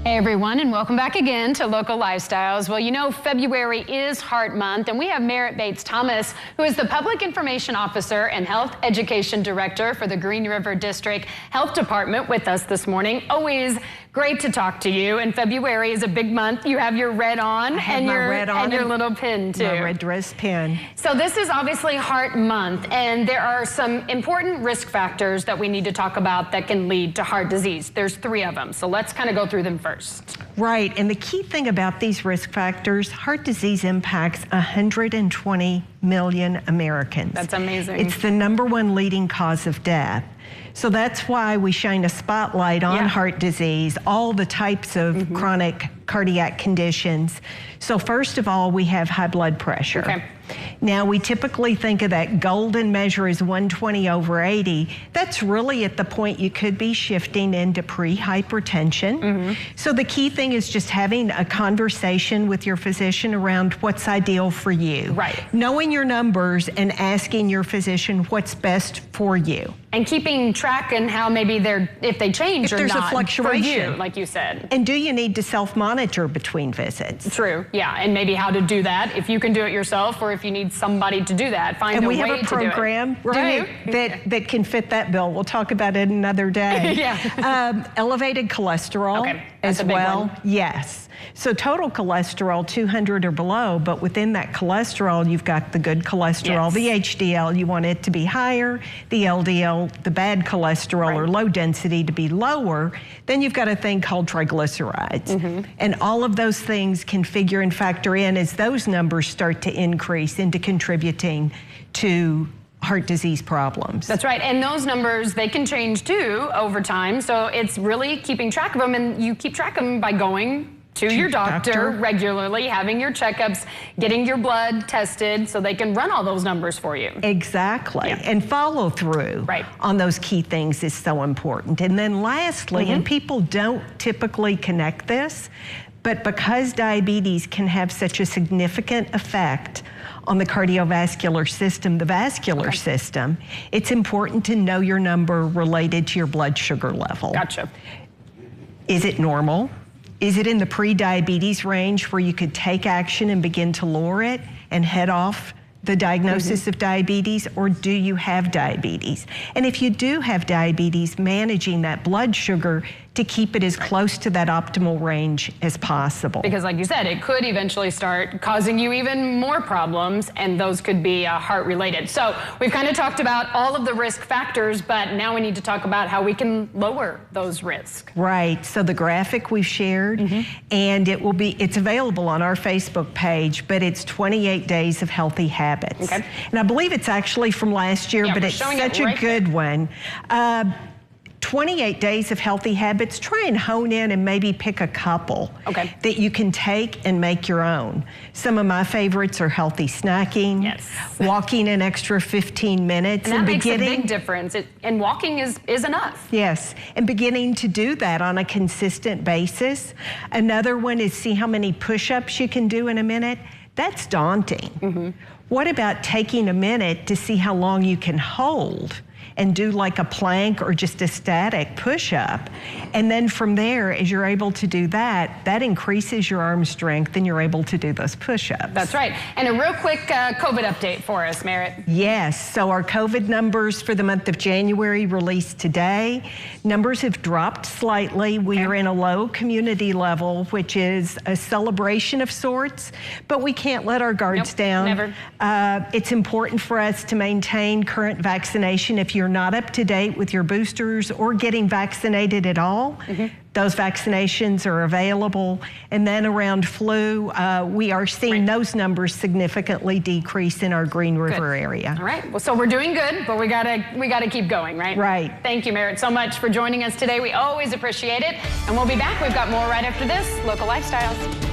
Hey everyone, and welcome back again to Local Lifestyles. Well, you know, February is Heart Month, and we have Merritt Bates-Thomas, who is the Public Information Officer and Health Education Director for the Green River District Health Department, with us this morning. Always great to talk to you. And February is a big month. You have your red on, and your little pin too. My red dress pin. So this is obviously Heart Month, and there are some important risk factors that we need to talk about that can lead to heart disease. There's 3 of them, so let's kind of go through them first. Right, and the key thing about these risk factors, heart disease impacts 120 million Americans. That's amazing. It's the #1 leading cause of death. So that's why we shine a spotlight on heart disease, all the types of chronic cardiac conditions. So first of all, we have high blood pressure. Okay. Now, we typically think of that golden measure as 120/80. That's really at the point you could be shifting into pre-hypertension. So the key thing is just having a conversation with your physician around what's ideal for you. Right. Knowing your numbers and asking your physician what's best for you. And keeping track and how maybe if they change or not. If there's a fluctuation. For you, like you said. And do you need to self-monitor between visits? True, yeah, and maybe how to do that, if you can do it yourself or if you need somebody to do that, find a way to do it. And we have a program, right, that can fit that bill. We'll talk about it another day. Elevated cholesterol as well. Yes. So total cholesterol, 200 or below, but within that cholesterol, you've got the good cholesterol, the HDL, you want it to be higher, the LDL, the bad cholesterol or low density to be lower. Then you've got a thing called triglycerides. And all of those things can figure and factor in as those numbers start to increase into contributing to heart disease problems. That's right, and those numbers, they can change too over time, so it's really keeping track of them, and you keep track of them by going to your doctor regularly, having your checkups, getting your blood tested so they can run all those numbers for you. Exactly, and follow through on those key things is so important. And then lastly, and people don't typically connect this, but because diabetes can have such a significant effect on the cardiovascular system, the vascular system, it's important to know your number related to your blood sugar level. Gotcha. Is it normal? Is it in the pre-diabetes range where you could take action and begin to lower it and head off the diagnosis of diabetes, or do you have diabetes? And if you do have diabetes, managing that blood sugar to keep it as close to that optimal range as possible. Because like you said, it could eventually start causing you even more problems, and those could be heart related. So we've kind of talked about all of the risk factors, but now we need to talk about how we can lower those risks. Right, so the graphic we've shared, and it's available on our Facebook page, but it's 28 days of healthy habits. And I believe it's actually from last year, but it's such a good one. 28 days of healthy habits, try and hone in and maybe pick a couple that you can take and make your own. Some of my favorites are healthy snacking, walking an extra 15 minutes. And that makes a big difference, and walking is enough. Yes, and beginning to do that on a consistent basis. Another one is see how many push-ups you can do in a minute. That's daunting. What about taking a minute to see how long you can hold and do like a plank or just a static push-up? And then from there, as you're able to do that, that increases your arm strength and you're able to do those push-ups. That's right. And a real quick COVID update for us, Merritt. Yes, so our COVID numbers for the month of January released today. Numbers have dropped slightly. We are in a low community level, which is a celebration of sorts, but we can't let our guards down. Never. It's important for us to maintain current vaccination. If you're not up to date with your boosters or getting vaccinated at all, those vaccinations are available. And then around flu, we are seeing those numbers significantly decrease in our Green River area. All right, well, so we're doing good, but we gotta keep going, right? Right. Thank you, Merritt, so much for joining us today. We always appreciate it. And we'll be back. We've got more right after this. Local Lifestyles.